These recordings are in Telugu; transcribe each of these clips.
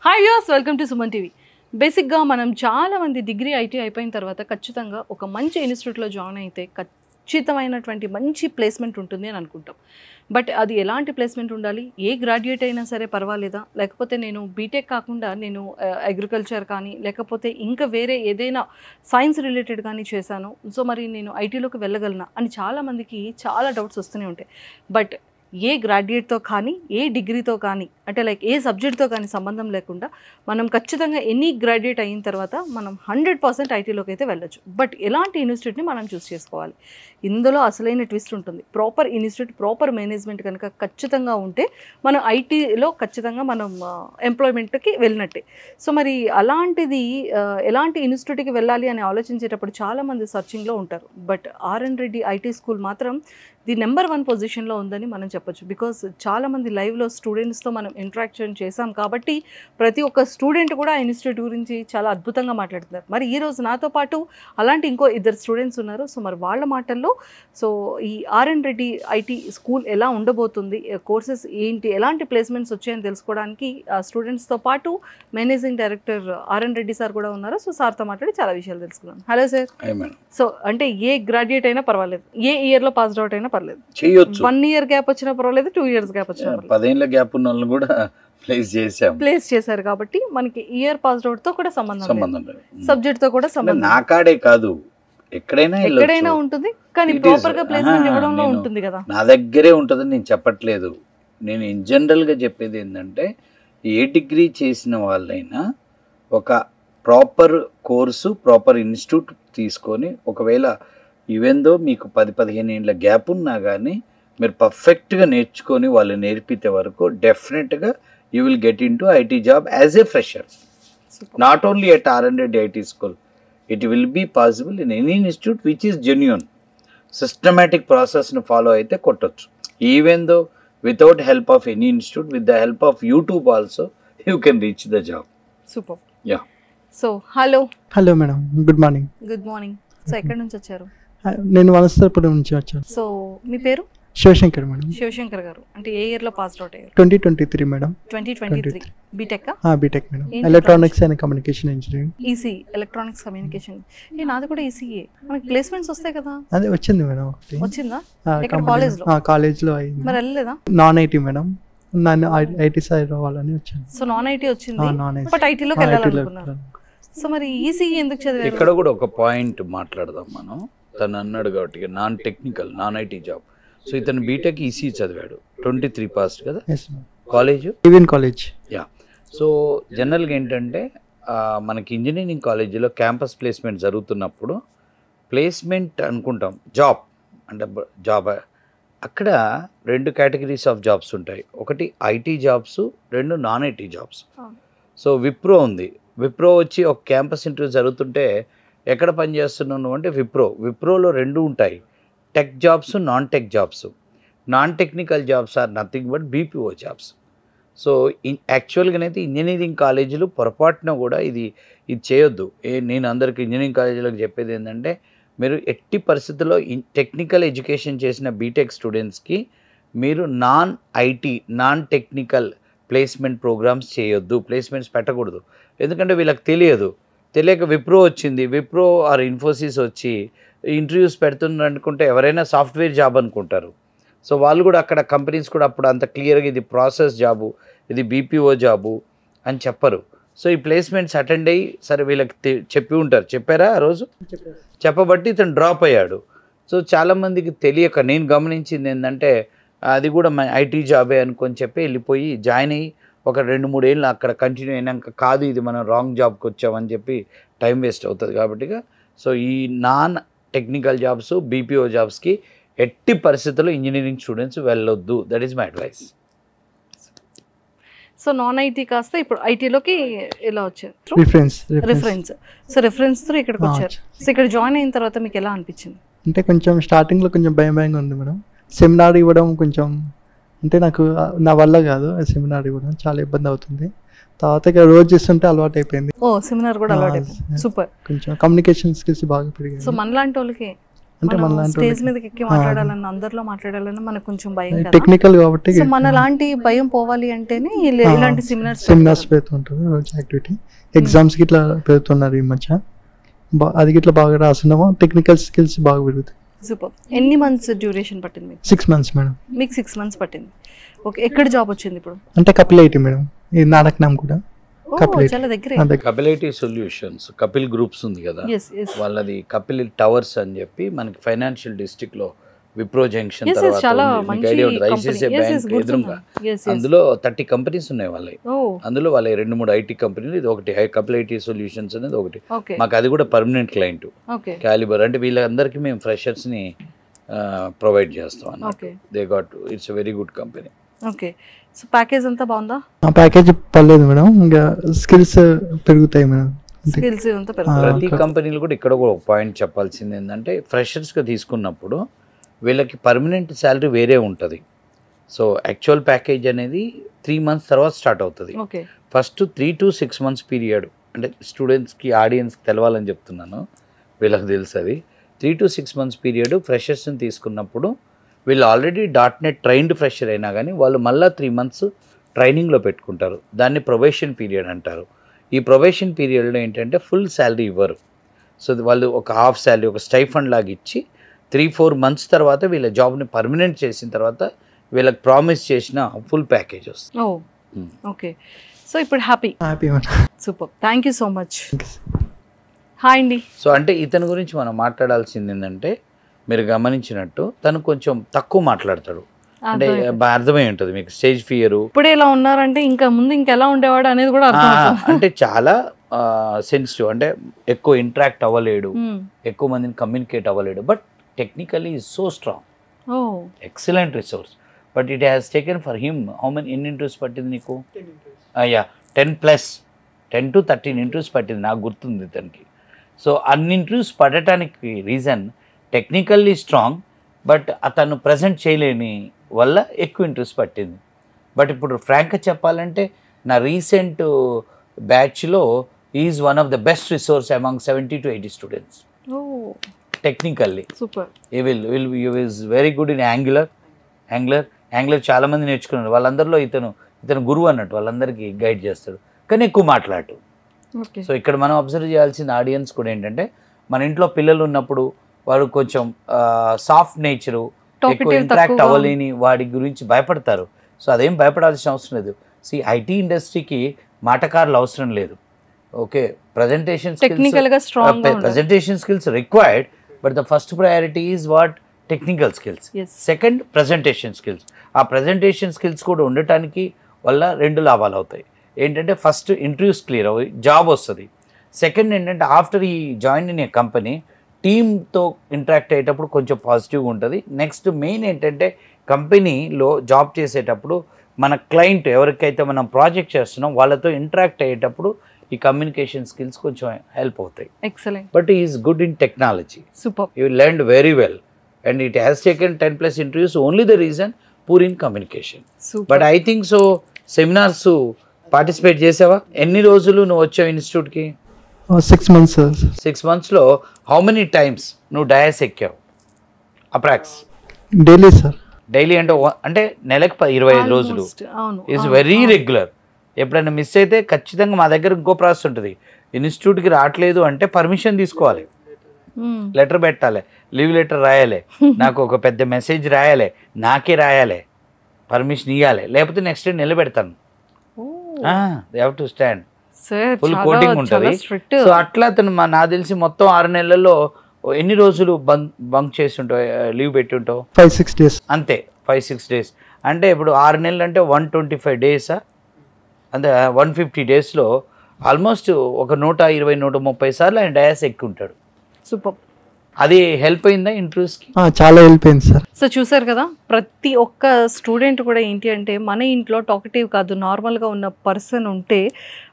Hi viewers, welcome to Suman TV. బేసిక్గా మనం చాలా మంది డిగ్రీ ఐటీ అయిపోయిన తర్వాత ఖచ్చితంగా ఒక మంచి ఇన్స్టిట్యూట్లో జాయిన్ అయితే ఖచ్చితమైనటువంటి మంచి ప్లేస్మెంట్ ఉంటుంది అని అనుకుంటాం. బట్ అది ఎలాంటి ప్లేస్మెంట్ ఉండాలి, ఏ గ్రాడ్యుయేట్ అయినా సరే పర్వాలేదా, లేకపోతే నేను బీటెక్ కాకుండా నేను అగ్రికల్చర్ కానీ లేకపోతే ఇంకా వేరే ఏదైనా సైన్స్ రిలేటెడ్ కానీ చేశాను, సో మరి నేను ఐటీలోకి వెళ్ళగలనా అని చాలామందికి చాలా డౌట్స్ వస్తూనే ఉంటాయి. బట్ ఏ గ్రాడ్యుయేట్తో కానీ ఏ డిగ్రీతో కానీ అంటే లైక్ ఏ సబ్జెక్ట్తో కానీ సంబంధం లేకుండా మనం ఖచ్చితంగా ఎనీ గ్రాడ్యుయేట్ అయిన తర్వాత మనం 100% ఐటీలోకి అయితే వెళ్ళొచ్చు. బట్ ఎలాంటి ఇన్స్టిట్యూట్ని మనం చూస్ చేసుకోవాలి, ఇందులో అసలైన ట్విస్ట్ ఉంటుంది. ప్రాపర్ ఇన్స్టిట్యూట్, ప్రాపర్ మేనేజ్మెంట్ కనుక ఖచ్చితంగా ఉంటే మనం ఐటీలో ఖచ్చితంగా మనం ఎంప్లాయ్మెంట్కి వెళ్ళినట్టే. సో మరి అలాంటిది ఎలాంటి ఇన్స్టిట్యూట్కి వెళ్ళాలి అని ఆలోచించేటప్పుడు చాలామంది సర్చింగ్లో ఉంటారు. But RN Reddy IT school మాత్రం ది నెంబర్ 1 పొజిషన్లో ఉందని మనం చెప్పొచ్చు. బికాస్ చాలామంది లైవ్లో స్టూడెంట్స్తో మనం ఇంటరాక్షన్ చేసాం కాబట్టి ప్రతి ఒక్క స్టూడెంట్ కూడా ఆ ఇన్స్టిట్యూట్ గురించి చాలా అద్భుతంగా మాట్లాడుతున్నారు. మరి ఈరోజు నాతో పాటు అలాంటి ఇంకో 2 స్టూడెంట్స్ ఉన్నారు. సో మరి వాళ్ళ మాటల్లో సో ఈ ఆర్ఎన్ రెడ్డి ఐటీ స్కూల్ ఎలా ఉండబోతుంది, కోర్సెస్ ఏంటి, ఎలాంటి ప్లేస్మెంట్స్ వచ్చాయని తెలుసుకోవడానికి ఆ స్టూడెంట్స్తో పాటు managing director RN Reddy sir కూడా ఉన్నారు. సో సార్తో మాట్లాడి చాలా విషయాలు తెలుసుకున్నాను. Hello sir. సో అంటే ఏ గ్రాడ్యుయేట్ అయినా పర్వాలేదు, ఏ ఇయర్లో పాస్డ్ అవుట్ అయినా పర్లేదు, చేయొచ్చు. 1 year గ్యాప్ వచ్చినా పర్వాలేదు, 2 years గ్యాప్ వచ్చినా 10 ఏళ్ల గ్యాప్ ఉన్న వాళ్ళని కూడా ప్లేస్ చేశారు కాబట్టి మనకి ఇయర్ పాస్డ్ అవుట్ తో కూడా సంబంధం లేదు, సబ్జెక్ట్ తో కూడా సంబంధం. నా కాడే కాదు, ఎక్కడైనా ఉంటుంది, కానీ ప్రాపర్ గా ప్లేస్మెంట్ ఇవ్వడంలో ఉంటుంది కదా. నా దగ్గరే ఉంటుందని నేను చెప్పట్లేదు. నేను ఇన్ జనరల్ గా చెప్పేది ఏంటంటే, ఏ డిగ్రీ చేసిన వాళ్ళైనా ఒక ప్రాపర్ కోర్సు, ప్రాపర్ ఇన్స్టిట్యూట్ తీసుకొని, ఒకవేళ ఈవెందో మీకు 10-15 ఏళ్ళ గ్యాప్ ఉన్నా కానీ మీరు పర్ఫెక్ట్గా నేర్చుకొని వాళ్ళు నేర్పితే వరకు డెఫినెట్గా you will get in to IT job as a fresher. Not only at RN Reddy IT school, it will be possible in any institute which is genuine. Systematic ప్రాసెస్ని ఫాలో అయితే కొట్టచ్చు. Even though without help of any institute, with the help of YouTube also you can reach the job. Super. Yeah. So hello madam, good morning. Good morning. So ఎక్కడి నుంచి వచ్చారు? నేను వనస్థలపురం నుంచి వచ్చాను. సో మీ పేరు? శివశంకర్ మేడం. శివశంకర్ గారు అంటే ఏ ఇయర్ లో పాస్డ్ అవుట్ అయ్యారు? 2023 madam. 2023 BTech. BTech madam, electronics and communication engineering. EC, electronics communication. నాది కూడా ఈసీఏ. మనకి ప్లేస్మెంట్స్ వస్తాయి కదా? అదే వచ్చింది మేడం. వచ్చిందా? ఎక్కడ? కాలేజ్ లో అయింది. మరి వెళ్ళలేదా? నాన్ ఐటీ మేడం, నన్ను ఐటీ సైడ్ రావాలని వచ్చాను. సో నాన్ ఐటీ వచ్చింది, బట్ ఐటీలోకి వెళ్ళాలనుకున్నారు. సో మరి ఈసీఈ ఎందుకు చదివారు? ఇక్కడ కూడా ఒక పాయింట్ మాట్లాడదాం మనం. తను అన్నాడు కాబట్టి non technical, non IT job. So ఇతను బీటెక్ ఈసీ చదివాడు, 23 పాస్ట్ కదా కాలేజ్, కాలేజ్. యా. సో జనరల్గా ఏంటంటే మనకి ఇంజనీరింగ్ కాలేజీలో క్యాంపస్ ప్లేస్మెంట్ జరుగుతున్నప్పుడు ప్లేస్మెంట్ అనుకుంటాం, జాబ్ అంటే జాబ్. అక్కడ 2 కేటగిరీస్ ఆఫ్ జాబ్స్ ఉంటాయి. ఒకటి IT jobs, 2 non IT jobs. So Wipro ఉంది. విప్రో వచ్చి ఒక క్యాంపస్ ఇంటర్వ్యూ జరుగుతుంటే ఎక్కడ పనిచేస్తున్నాను అంటే విప్రోలో 2 ఉంటాయి, tech jobs, non tech jobs. Non technical jobs are nothing but BPO jobs. So యాక్చువల్గానైతే ఇంజనీరింగ్ కాలేజీలు పొరపాటున కూడా ఇది చేయొద్దు. నేను అందరికీ ఇంజనీరింగ్ కాలేజీలకు చెప్పేది ఏంటంటే, మీరు ఎట్టి పరిస్థితుల్లో టెక్నికల్ ఎడ్యుకేషన్ చేసిన బీటెక్ స్టూడెంట్స్కి మీరు non IT, non technical placement programs చేయొద్దు, ప్లేస్మెంట్స్ పెట్టకూడదు. ఎందుకంటే వీళ్ళకి తెలియక విప్రో వచ్చింది, విప్రో ఆర్ ఇన్ఫోసిస్ వచ్చి ఇంటర్వ్యూస్ పెడుతున్నారు అనుకుంటే ఎవరైనా సాఫ్ట్వేర్ జాబ్ అనుకుంటారు. సో వాళ్ళు కూడా అక్కడ కంపెనీస్ కూడా అప్పుడు అంత క్లియర్గా ఇది ప్రాసెస్ జాబు, ఇది బీపీఓ జాబు అని చెప్పరు. సో ఈ ప్లేస్మెంట్స్ అటెండ్ అయ్యి సరే వీళ్ళకి చెప్పారా ఆ రోజు? చెప్పబట్టి ఇతను డ్రాప్ అయ్యాడు. సో చాలామందికి తెలియక నేను గమనించింది ఏంటంటే, అది కూడా ఐటీ జాబే అనుకొని చెప్పి వెళ్ళిపోయి జాయిన్ అయ్యి ఒక 2-3 ఏళ్ళు అక్కడ కంటిన్యూ అయినాక కాదు ఇది మనం రాంగ్ జాబ్కి వచ్చామని చెప్పి టైం వేస్ట్ అవుతుంది. కాబట్టి సో ఈ నాన్ టెక్నికల్ జాబ్స్, బీపీఓ జాబ్స్కి ఎట్టి పరిస్థితుల్లో ఇంజనీరింగ్ స్టూడెంట్స్ వెళ్ళొద్దు. That is my advice. So non IT కాస్త ఇప్పుడు ఐటీలోకి ఎలా వచ్చారు? రిఫరెన్స్. సో రిఫరెన్స్ తో ఇక్కడికి వచ్చారు. సో ఇక్కడ జాయిన్ అయిన తర్వాత మీకు ఎలా అనిపించింది? అంటే కొంచెం స్టార్టింగ్లో కొంచెం భయంగా ఉంది మేడం. సెమినార్ ఇవ్వడం కొంచెం అంటే నాకు నా వల్ల కాదు, సెమినార్ ఇవ్వడం చాలా ఇబ్బంది అవుతుంది. తర్వాత ఇక రోజు చేస్తుంటే అలవాటు అయిపోయింది. సెమినార్ కూడా అలవాటు అయిపోయింది. సూపర్. కొంచెం కమ్యూనికేషన్ స్కిల్స్ బాగా పెరిగాయి. సో మనలాంటి వాళ్ళకి అంటే మన లాంటి స్టేజ్ మీదకి ఎక్కి మాట్లాడాలన్నా అందరిలో మాట్లాడాలన్నా మనకు కొంచెం భయం కదా. టెక్నికల్ కాబట్టి సో మన లాంటి భయం పోవాలి అంటేనే ఇలాంటి సెమినార్స్ పెడుతుంటారు రోజు యాక్టివిటీ. ఎగ్జామ్స్కి ఇట్లా పెడుతున్నారు ఈ మధ్య. అది ఇట్లా బాగా రాస్తున్నామో టెక్నికల్ స్కిల్స్ బాగా పెరుగుతాయి. సూపర్. ఎన్ని మంత్స్ డ్యూరేషన్ పట్టింది మీకు? 6 months మేడం. మీకు 6 months పట్టింది. ఓకే, ఎక్కడ జాబ్ వచ్చింది ఇప్పుడు? అంటే కపిల్ ఐటీ మేడం, ఈ నానక్నామ్ కూడా కపిల్ ఐటీ. చాలా దగ్గరే. Kapil IT solutions, Kapil groups ఉంది కదా, Yes, yes. వాళ్ళది కపిల్ టవర్స్ అని చెప్పి మనకి ఫైనాన్షియల్ డిస్ట్రిక్ట్ లో విప్రో జంక్షన్ Yes, yes, తర్వాత చాలా ఉంది. మీకు మంచి ఐడియా ఉంటుంది, company. ICICI Yes, yes, bank ఎదురుగా. గుర్తుంది. Yes, yes. అందులో 30 కంపెనీస్ ఉన్నాయి వాళ్ళవి. Oh, అందులో వాళ్ళ 2-3 ఐటీ కంపెనీలు, ఇది ఒకటి కపిల్ ఐటీ సొల్యూషన్స్ అనేది ఒకటి. okay, మాకు అది కూడా పర్మనెంట్ క్లయింట్ okay, క్యాలిబర్. అంటే వీళ్ళందరికీ మేము ఫ్రెషర్స్ ని ప్రొవైడ్ చేస్తాం అన్నమాట. okay, they got, it's very good company. okay. So package అంతా బాగుందా? ఆ ప్యాకేజ్ పర్లేదు మేడం, ఇంకా స్కిల్స్ పెరుగుతాయి మేడం. స్కిల్స్ అంతా పెరుగుతుంది. ప్రతి కంపెనీలు కూడా ఇక్కడ కూడా ఒక పాయింట్ చెప్పాల్సింది ఏంటంటే, ఫ్రెషర్స్గా తీసుకున్నప్పుడు వీళ్ళకి పర్మనెంట్ శాలరీ వేరే ఉంటుంది. సో యాక్చువల్ ప్యాకేజ్ అనేది 3 months తర్వాత స్టార్ట్ అవుతుంది. Okay, first 3 to 6 months period, అంటే స్టూడెంట్స్కి ఆడియన్స్కి తెలవాలని చెప్తున్నాను, వీళ్ళకి తెలుసు అది. 3 to 6 months పీరియడ్ ఫ్రెషర్స్ని తీసుకున్నప్పుడు వీళ్ళు ఆల్రెడీ .NET ట్రైన్డ్ ఫ్రెషర్ అయినా కానీ వాళ్ళు మళ్ళీ 3 months ట్రైనింగ్లో పెట్టుకుంటారు. దాన్ని ప్రొబేషన్ పీరియడ్ అంటారు. ఈ ప్రొబేషన్ పీరియడ్లో ఏంటంటే ఫుల్ శాలరీ ఇవ్వరు. సో వాళ్ళు ఒక హాఫ్ శాలరీ, ఒక స్టైఫండ్ లాగా ఇచ్చి 3-4 months తర్వాత వీళ్ళ జాబ్ని పర్మనెంట్ చేసిన తర్వాత వీళ్ళకి ప్రామిస్ చేసిన ఫుల్ ప్యాకేజ్ వస్తుంది. ఓ ఓకే. సో ఇప్పుడు happy madam. Super, thank you so much. Hi అండి. సో అంటే ఇతని గురించి మనం మాట్లాడాల్సింది ఏంటంటే, మీరు గమనించినట్టు తను కొంచెం తక్కువ మాట్లాడతాడు. అంటే అర్థమై ఉంటుంది మీకు, స్టేజ్ ఫియరు. ఇప్పుడు ఎలా ఉన్నారంటే ఇంకా ముందు ఇంకెలా ఉండేవాడు అనేది కూడా అర్థం. అంటే చాలా సెన్సిటివ్, అంటే ఎక్కువ ఇంటరాక్ట్ అవ్వలేడు, ఎక్కువ మందిని కమ్యూనికేట్ అవ్వలేడు. But technically is so strong, excellent resource. But it has taken for him how many, ఎన్ని ఇంటర్వ్యూస్ పట్టింది నీకు? 10 to 13 ఇంటర్వ్యూస్ పట్టింది, నాకు గుర్తుంది ఇతనికి. సో అన్ని ఇంటర్వ్యూస్ పడటానికి రీజన్ టెక్నికల్లీ స్ట్రాంగ్, బట్ అతను ప్రజెంట్ చేయలేని వల్ల ఎక్కువ ఇంట్రెస్ట్ పట్టింది. బట్ ఇప్పుడు ఫ్రాంక్గా చెప్పాలంటే నా రీసెంట్ బ్యాచ్లో is one of the best resource among 70 to 80 students technically. Super. You is very good in angular చాలామంది నేర్చుకున్నారు. వాళ్ళందరిలో ఇతను గురువు అన్నట్టు, వాళ్ళందరికీ గైడ్ చేస్తాడు, కానీ ఎక్కువ మాట్లాడు. సో ఇక్కడ మనం అబ్జర్వ్ చేయాల్సిన ఆడియన్స్ కూడా ఏంటంటే, మన ఇంట్లో పిల్లలు ఉన్నప్పుడు వాడు కొంచెం సాఫ్ట్ నేచరు, ఎక్కువ ఇంటరాక్ట్ అవ్వలేని వాడి గురించి భయపడతారు. సో అదేం భయపడాల్సిన అవసరం లేదు. ఐటీ ఇండస్ట్రీకి మాటకారులు అవసరం లేదు. Okay, presentation skills required, but the first priority is what? Technical skills. Second presentation skills. ఆ ప్రజెంటేషన్ స్కిల్స్ కూడా ఉండటానికి వల్ల 2 లాభాలు అవుతాయి. ఏంటంటే ఫస్ట్ ఇంటర్వ్యూస్ క్లియర్ అవ్వి, జాబ్ వస్తుంది. సెకండ్ ఏంటంటే ఆఫ్టర్ ఈ జాయిన్ ఇన్ ఏ కంపెనీ టీమ్తో ఇంటరాక్ట్ అయ్యేటప్పుడు కొంచెం పాజిటివ్గా ఉంటుంది. నెక్స్ట్ మెయిన్ ఏంటంటే కంపెనీలో జాబ్ చేసేటప్పుడు మన క్లయింట్ ఎవరికైతే మనం ప్రాజెక్ట్ చేస్తున్నాం వాళ్ళతో ఇంటరాక్ట్ అయ్యేటప్పుడు ఈ కమ్యూనికేషన్ స్కిల్స్ కొంచెం హెల్ప్ అవుతాయి. Excellent. But is good in technology. Super. You learned very well and it has taken 10+ interviews, only the reason poor in communication. But I think so seminars participate చేసావా? ఎన్ని రోజులు నువ్వు వచ్చావు ఇన్స్టిట్యూట్కి? 6 months. 6 monthsలో హౌ మెనీ టైమ్స్ నువ్వు డయాస్ ఎక్కావు అప్రాక్స్? Daily sir. డైలీ అంటే నెలకు 25 రోజులు. Is very regular. ఎప్పుడైనా మిస్ అయితే ఖచ్చితంగా మా దగ్గర ఇంకో ప్రాసెస్ ఉంటుంది. ఇన్స్టిట్యూట్కి రావట్లేదు అంటే పర్మిషన్ తీసుకోవాలి, లెటర్ పెట్టాలి, లీవ్ లెటర్ రాయాలి, నాకు ఒక పెద్ద మెసేజ్ రాయాలి, నాకే రాయాలి, పర్మిషన్ ఇవ్వాలి, లేకపోతే నెక్స్ట్ డే నిలబెడతాను. They have to stand, full కోటింగ్ ఉంటుంది. సో అట్లా అతను నాకు తెలిసి మొత్తం 6 నెలల్లో ఎన్ని రోజులు బంక్ చేసి ఉంటావు, లీవ్ పెట్టి ఉంటావు? 5-6 days. అంతే, 5-6 days. అంటే ఇప్పుడు 6 నెలలు అంటే 125 days, అంటే 150 daysలో ఆల్మోస్ట్ ఒక 120-130 సార్లు ఆయన డయాస్ ఎక్కి ఉంటాడు. సూపర్. అది హెల్ప్ అయిందా ఇంటర్వ్యూస్కి? చాలా హెల్ప్ అయింది సార్. సో చూసారు కదా, ప్రతి ఒక్క స్టూడెంట్ కూడా ఏంటి అంటే మన ఇంట్లో టాకటివ్ కాదు, నార్మల్గా ఉన్న పర్సన్ ఉంటే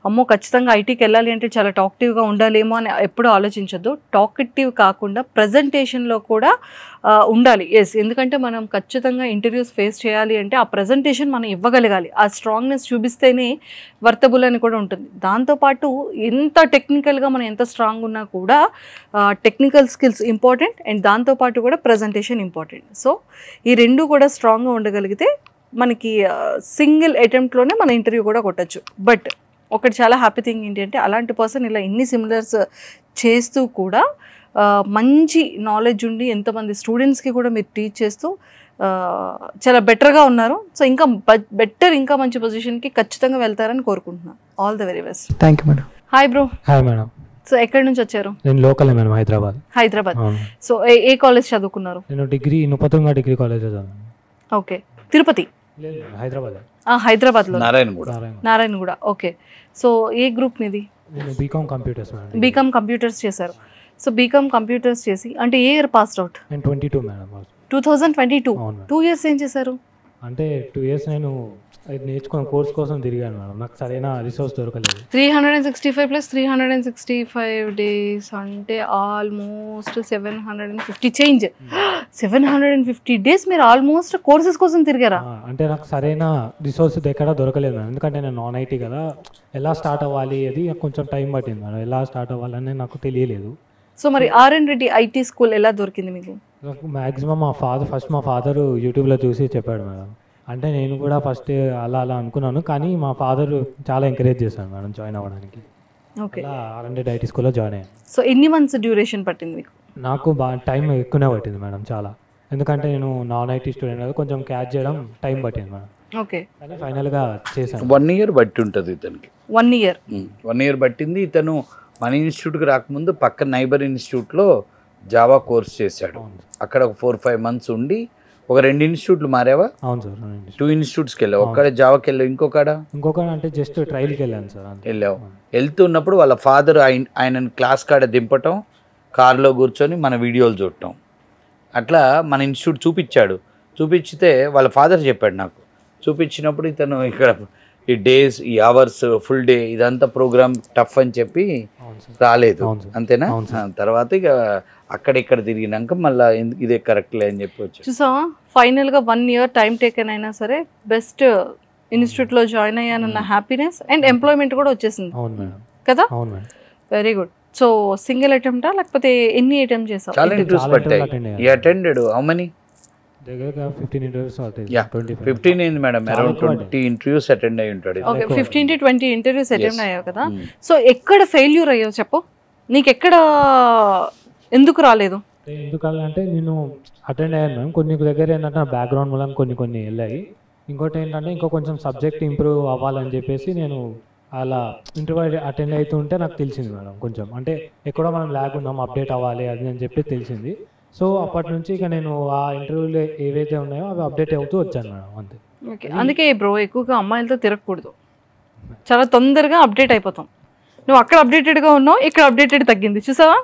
అమ్మో ఖచ్చితంగా ఐటీకి వెళ్ళాలి అంటే చాలా టాక్టివ్గా ఉండాలేమో అని ఎప్పుడూ ఆలోచించొద్దు. టాక్టివ్ కాకుండా ప్రజెంటేషన్లో కూడా ఉండాలి. ఎస్, ఎందుకంటే మనం ఖచ్చితంగా ఇంటర్వ్యూస్ ఫేస్ చేయాలి అంటే ఆ ప్రజెంటేషన్ మనం ఇవ్వగలగాలి. ఆ స్ట్రాంగ్నెస్ చూపిస్తేనే వర్తబుల్ అని కూడా ఉంటుంది. దాంతోపాటు ఎంత టెక్నికల్గా మనం ఎంత స్ట్రాంగ్ ఉన్నా కూడా టెక్నికల్ స్కిల్స్ ఇంపార్టెంట్ అండ్ దాంతోపాటు కూడా ప్రజెంటేషన్ ఇంపార్టెంట్. సో ఈ రెండు కూడా స్ట్రాంగ్గా ఉండగలిగితే మనకి సింగిల్ అటెంప్ట్లోనే మన ఇంటర్వ్యూ కూడా కొట్టచ్చు. బట్ ఒకటి చాలా హ్యాపీ థింగ్ ఏంటంటే అలాంటి పర్సన్ ఇలా ఇన్ని సిమిలర్స్ చేస్తూ కూడా మంచి నాలెడ్జ్ ఉండి ఎంతమంది స్టూడెంట్స్కి కూడా మీరు టీచ్ చేస్తూ చాలా బెటర్గా ఉన్నారు. సో ఇంకా బెటర్ ఇంకా మంచి పొజిషన్కి ఖచ్చితంగా వెళ్తారని కోరుకుంటున్నాను. All the very best. Thank you madam. Hi bro. Hi madam. So ఎక్కడి నుంచి వచ్చారు? నేను local madam, Hyderabad. Hyderabad. So ఏ కాలేజ్ చదువుకున్నారు? నేను డిగ్రీ నుపతుంగ డిగ్రీ కాలేజ్ చదివాను. ఓకే. తిరుపతి? హైదరాబాద్. హైదరాబాద్లో నారాయణగూడ. నారాయణగూడ. ఓకే. సో ఏ గ్రూప్ మీది? నేను BCom computers madam. BCom computers చేశారు. సో బీకామ్ కంప్యూటర్స్ చేసి అంటే ఏ ఇయర్ పాస్డ్ అవుట్? నేను 22 మేడం. 2022. అవును. 2 years ఏం చేశారు? అంటే 2 years నేను నేర్చుకున్న కోర్స్ కోసం తిరిగాను మేడం. నాకు సరైన రిసోర్స్ దొరకలేదు. 365 + 365 days అంటే ఆల్మోస్ట్ 750 చేంజ్. 750 days మీరు ఆల్మోస్ట్ కోర్సెస్ కోసం తిరిగారా? అంటే నాకు సరైన రిసోర్స్ ఎక్కడ దొరకలేదు మేడం. ఎందుకంటే నేను నాన్ ఐటీ కదా, ఎలా స్టార్ట్ అవ్వాలి అది కొంచెం టైం పట్టింది మేడం. ఎలా స్టార్ట్ అవ్వాలని నాకు తెలియలేదు. సో మరి ఆర్ఎన్ రెడ్డి ఐటీ స్కూల్ ఎలా దొరికింది మీకు? నాకు మ్యాక్సిమం మా ఫాదర్ యూట్యూబ్లో చూసి చెప్పాడు మేడం. అంటే నేను కూడా ఫస్ట్ అలా అనుకున్నాను, కానీ మా ఫాదర్ చాలా ఎంకరేజ్ చేశాను మేడం జాయిన్ అవ్వడానికి. ఓకే. అలా ఆర్ఎన్ రెడ్డి ఐటీ స్కూల్లో జాయిన్ అయ్యాను. సో ఎన్ని మంత్స్ డ్యూరేషన్ పట్టింది మీకు? నాకు బాగా టైం ఎక్కువనే పట్టింది మేడం, చాలా. ఎందుకంటే నేను నాన్ ఐటీ స్టూడెంట్ కదా, కొంచెం క్యాచ్ చేయడం టైం పట్టింది మేడం. ఓకే. కానీ ఫైనల్గా చేశాను. 1 year బట్టి ఉంటుంది ఇతనికి. 1 year. 1 year పట్టింది. ఇతను మన ఇన్స్టిట్యూట్కి రాకముందు పక్క నైబర్ ఇన్స్టిట్యూట్లో జావా కోర్స్ చేశాడు. అక్కడ ఒక 4-5 months ఉండి ఒక 2 ఇన్స్టిట్యూట్లు మారావా? అవును సార్. 2 ఇన్స్టిట్యూట్స్కి వెళ్ళావు. ఒక్కడ జావాకి వెళ్ళావు, ఇంకొక అంటే జస్ట్ ట్రైల్కి వెళ్ళాను సార్. వెళ్ళావు. వెళ్తున్నప్పుడు వాళ్ళ ఫాదర్ ఆయనను క్లాస్ కాడ దింపటం, కార్లో కూర్చొని మన వీడియోలు చూడటం, అట్లా మన ఇన్స్టిట్యూట్ చూపించాడు. చూపించితే వాళ్ళ ఫాదర్ చెప్పాడు నాకు. చూపించినప్పుడు ఇతను ఇక్కడ ఈ డేస్, ఈ అవర్స్, ఫుల్ డే ఇదంతా ప్రోగ్రామ్ టఫ్ అని చెప్పి రాలేదు. అంతేనా? తర్వాత ఇక అక్కడిక్కడ తిరిగినాక మళ్ళీ ఇదే కరెక్ట్లే అని చెప్పి వచ్చి చూసావా, ఫైనల్గా 1 year టైం టేకెన్ అయినా సరే బెస్ట్ ఇన్స్టిట్యూట్లో జాయిన్ అయ్యానన్న హ్యాపీనెస్ అండ్ ఎంప్లాయ్మెంట్ కూడా వచ్చేసింది కదా? Very good. సో సింగిల్ అటెంప్టా లేకపోతే ఎన్ని అటెంప్ట్ చేసావు? చాలా ఇంటర్వ్యూస్ పట్టాయి. ఈ అటెండెడ్ హౌ మెనీ? దగ్గరగా 15 interviews అవుతాయి. 15 ఏంది మేడం, అరౌండ్ 20 interviews అటెండ్ అయ్యి ఉంటాడు. ఓకే. 15 to 20 interviews అటెండ్ అయ్యావు కదా. సో ఎక్కడ ఫెయిల్యూర్ అయ్యావు చెప్పు? నీకు ఎక్కడ ఎందుకు రాలేదు? ఎందుకంటే నేను అటెండ్ అయ్యాను మ్యామ్. కొన్ని దగ్గర ఏంటంటే నా బ్యాక్గ్రౌండ్ మూలం కొన్ని వెళ్ళాయి. ఇంకోటి ఏంటంటే ఇంకో కొంచెం సబ్జెక్ట్ ఇంప్రూవ్ అవ్వాలని చెప్పేసి నేను అలా ఇంటర్వ్యూ అటెండ్ అవుతుంటే నాకు తెలిసింది మేడం. కొంచెం అంటే ఎక్కడో మనం ల్యాగ్ ఉన్నాం, అప్డేట్ అవ్వాలి అది అని చెప్పి తెలిసింది. సో అప్పటి నుంచి ఇక నేను ఆ ఇంటర్వ్యూలో ఏవైతే ఉన్నాయో అవి అప్డేట్ అవుతూ వచ్చాను మేడం, అంతే. ఓకే. అందుకే బ్రో ఎక్కువగా అమ్మాయిలతో తిరగకూడదు, చాలా తొందరగా అప్డేట్ అయిపోతాం. నువ్వు అక్కడ అప్డేటెడ్గా ఉన్నావు, ఇక్కడ అప్డేటెడ్ తగ్గింది చూసావా?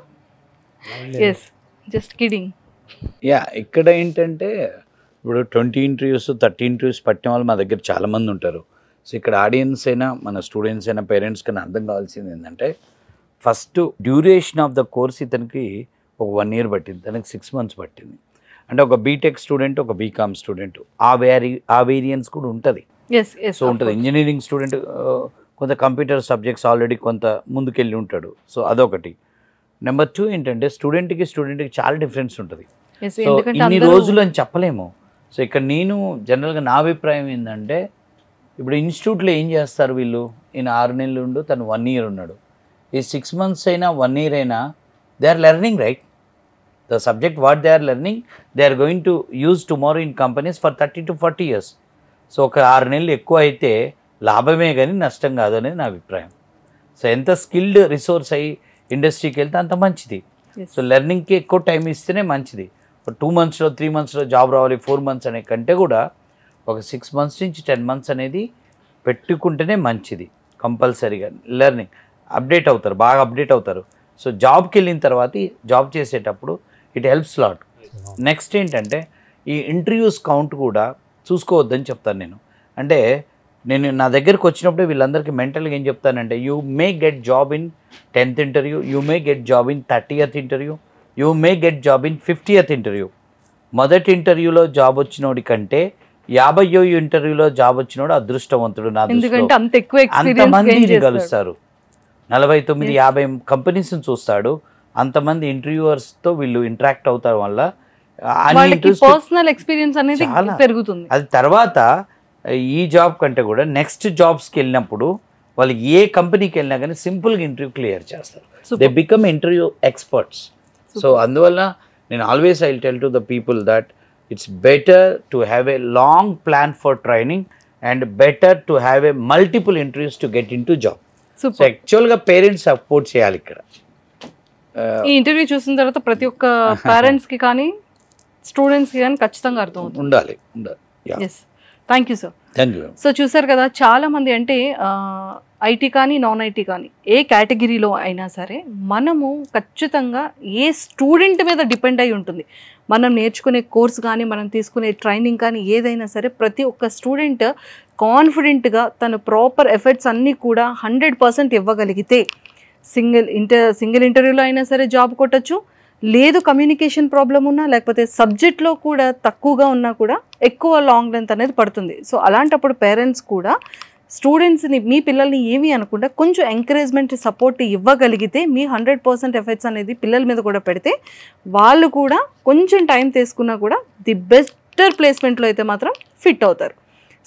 Yes, just kidding. ఇక్కడ ఏంటంటే ఇప్పుడు 20 interviews 30 interviews పట్టిన వాళ్ళు మా దగ్గర చాలామంది ఉంటారు. సో ఇక్కడ ఆడియన్స్ అయినా మన స్టూడెంట్స్ అయినా పేరెంట్స్ కన్నా అర్థం కావాల్సింది ఏంటంటే first duration of the course ఇతనికి ఒక 1 year పట్టింది, తనకి 6 months పట్టింది. అంటే ఒక బీటెక్ స్టూడెంట్, ఒక బీకామ్ స్టూడెంట్ ఆ వేరియన్స్ కూడా ఉంటుంది. సో ఉంటుంది. ఇంజనీరింగ్ స్టూడెంట్ కొంత కంప్యూటర్ సబ్జెక్ట్స్ ఆల్రెడీ కొంత ముందుకెళ్ళి ఉంటాడు. సో అదొకటి. నెంబర్ 2 ఏంటంటే స్టూడెంట్కి చాలా డిఫరెన్స్ ఉంటుంది. సో ఇన్ని రోజులు అని చెప్పలేము. సో ఇక్కడ నేను జనరల్గా నా అభిప్రాయం ఏంటంటే ఇప్పుడు ఇన్స్టిట్యూట్లో ఏం చేస్తారు వీళ్ళు, ఈయన 6 నెలలు ఉండు, తను 1 year ఉన్నాడు. ఈ 6 months అయినా 1 year అయినా they are learning, right? The subject what they are learning they are going to use tomorrow in companies for 30 to 40 years. So ఒక 6 నెలలు ఎక్కువ అయితే లాభమే కానీ నష్టం కాదు అనేది నా అభిప్రాయం. సో ఎంత స్కిల్డ్ రిసోర్స్ అయ్యి ఇండస్ట్రీకి వెళ్తే అంత మంచిది. సో లెర్నింగ్కి ఎక్కువ టైం ఇస్తేనే మంచిది. 2 monthsలో 3 monthsలో జాబ్ రావాలి, 4 months అనే కంటే కూడా ఒక 6 months నుంచి 10 months అనేది పెట్టుకుంటేనే మంచిది. కంపల్సరీగా లెర్నింగ్ అప్డేట్ అవుతారు, బాగా అప్డేట్ అవుతారు. సో జాబ్కి వెళ్ళిన తర్వాత జాబ్ చేసేటప్పుడు ఇట్ హెల్ప్స్ లాట్. నెక్స్ట్ ఏంటంటే ఈ ఇంటర్వ్యూస్ కౌంట్ కూడా చూసుకోవద్దని చెప్తాను నేను. అంటే నేను నా దగ్గరికి వచ్చినప్పుడు వీళ్ళందరికీ మెంటల్గా ఏం చెప్తానంటే, you may get job in 10th interview, you may get job in 30th interview, you may get job in 50th interview. మొదటి ఇంటర్వ్యూలో జాబ్ వచ్చినోడి కంటే 50వ ఇంటర్వ్యూలో జాబ్ వచ్చినోడు అదృష్టవంతుడు. నా ఎందుకంటే అంత ఎక్కువ అంతమందిని కలుస్తారు, 49-50 కంపెనీస్ని చూస్తాడు, అంతమంది ఇంటర్వ్యూవర్స్తో వీళ్ళు ఇంటరాక్ట్ అవుతారు వల్ల పర్సనల్ ఎక్స్పీరియన్స్ అనేది పెరుగుతుంది. అది తర్వాత ఈ జాబ్ కంటే కూడా నెక్స్ట్ జాబ్స్కి వెళ్ళినప్పుడు వాళ్ళు ఏ కంపెనీకి వెళ్ళినా కానీ సింపుల్గా ఇంటర్వ్యూ క్లియర్ చేస్తారు. They become interview experts. So అందువల్ల నేను always I tell to the people that it's better to have a long plan for training and better to have a multiple interviews to get in to job. So యాక్చువల్గా పేరెంట్స్ సపోర్ట్ చేయాలి ఇక్కడ. ఈ ఇంటర్వ్యూ చూసిన తర్వాత ప్రతి ఒక్క పేరెంట్స్కి కానీ స్టూడెంట్స్కి కానీ ఖచ్చితంగా అర్థం అవుతుంది. ఉండాలి. Yes, thank you sir. Thank you. So చూసారు కదా, చాలామంది అంటే ఐటీ కానీ నాన్ ఐటీ కానీ ఏ కేటగిరీలో అయినా సరే మనము ఖచ్చితంగా ఏ స్టూడెంట్ మీద డిపెండ్ అయి ఉంటుంది. మనం నేర్చుకునే కోర్స్ కానీ మనం తీసుకునే ట్రైనింగ్ కానీ ఏదైనా సరే ప్రతి ఒక్క స్టూడెంట్ కాన్ఫిడెంట్గా తన ప్రాపర్ ఎఫర్ట్స్ అన్నీ కూడా 100% ఇవ్వగలిగితే సింగిల్ ఇంటర్వ్యూలో అయినా సరే జాబ్ కొట్టచ్చు. లేదు కమ్యూనికేషన్ ప్రాబ్లం ఉన్నా లేకపోతే సబ్జెక్ట్లో కూడా తక్కువగా ఉన్నా కూడా ఎక్కువ లాంగ్ లెంత్ అనేది పడుతుంది. సో అలాంటప్పుడు పేరెంట్స్ కూడా స్టూడెంట్స్ని, మీ పిల్లల్ని ఏమి అనకుండా కొంచెం ఎంకరేజ్మెంట్ సపోర్ట్ ఇవ్వగలిగితే మీ 100% ఎఫర్ట్స్ అనేది పిల్లల మీద కూడా పెడితే వాళ్ళు కూడా కొంచెం టైం తీసుకున్నా కూడా ది బెటర్ ప్లేస్మెంట్లో అయితే మాత్రం ఫిట్ అవుతారు.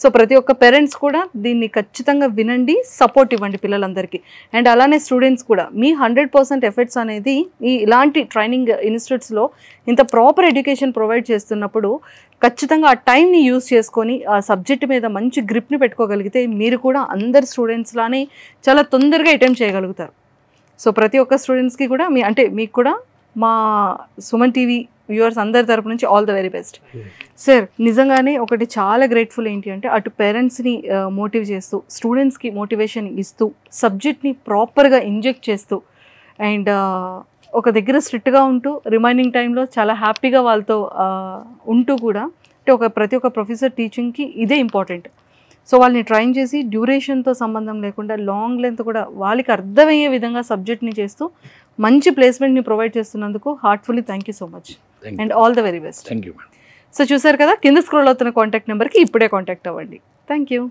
సో ప్రతి ఒక్క పేరెంట్స్ కూడా దీన్ని ఖచ్చితంగా వినండి, సపోర్ట్ ఇవ్వండి పిల్లలందరికీ. అండ్ అలానే స్టూడెంట్స్ కూడా మీ 100% ఎఫర్ట్స్ అనేది ఇలాంటి ట్రైనింగ్ ఇన్స్టిట్యూట్స్లో ఇంత ప్రాపర్ ఎడ్యుకేషన్ ప్రొవైడ్ చేస్తున్నప్పుడు ఖచ్చితంగా ఆ టైంని యూజ్ చేసుకొని ఆ సబ్జెక్ట్ మీద మంచి గ్రిప్ని పెట్టుకోగలిగితే మీరు కూడా అందరు స్టూడెంట్స్లానే చాలా తొందరగా అటెంప్ట్ చేయగలుగుతారు. సో ప్రతి ఒక్క స్టూడెంట్స్కి కూడా మీకు కూడా మా సుమన్ టీవీ వ్యూవర్స్ అందరి తరపు నుంచి all the very best. Sir నిజంగానే ఒకటి చాలా గ్రేట్ఫుల్ ఏంటి అంటే అటు పేరెంట్స్ని మోటివ్ చేస్తూ స్టూడెంట్స్కి మోటివేషన్ ఇస్తూ సబ్జెక్ట్ని ప్రాపర్గా ఇంజెక్ట్ చేస్తూ అండ్ ఒక దగ్గర స్ట్రిక్ట్గా ఉంటూ రిమైనింగ్ టైంలో చాలా హ్యాపీగా వాళ్ళతో ఉంటూ కూడా అంటే ప్రతి ఒక్క ప్రొఫెసర్ టీచింగ్కి ఇదే ఇంపార్టెంట్. సో వాళ్ళని ట్రైన్ చేసి డ్యూరేషన్తో సంబంధం లేకుండా లాంగ్ లెంత్ కూడా వాళ్ళకి అర్థమయ్యే విధంగా సబ్జెక్ట్ని చేస్తూ మంచి ప్లేస్మెంట్ని ప్రొవైడ్ చేస్తున్నందుకు heartfully thank you so much and all the very best. Thank you. So చూసారు కదా, కింద స్క్రోల్ అవుతున్న కాంటాక్ట్ నెంబర్కి ఇప్పుడే కాంటాక్ట్ అవ్వండి. Thank you.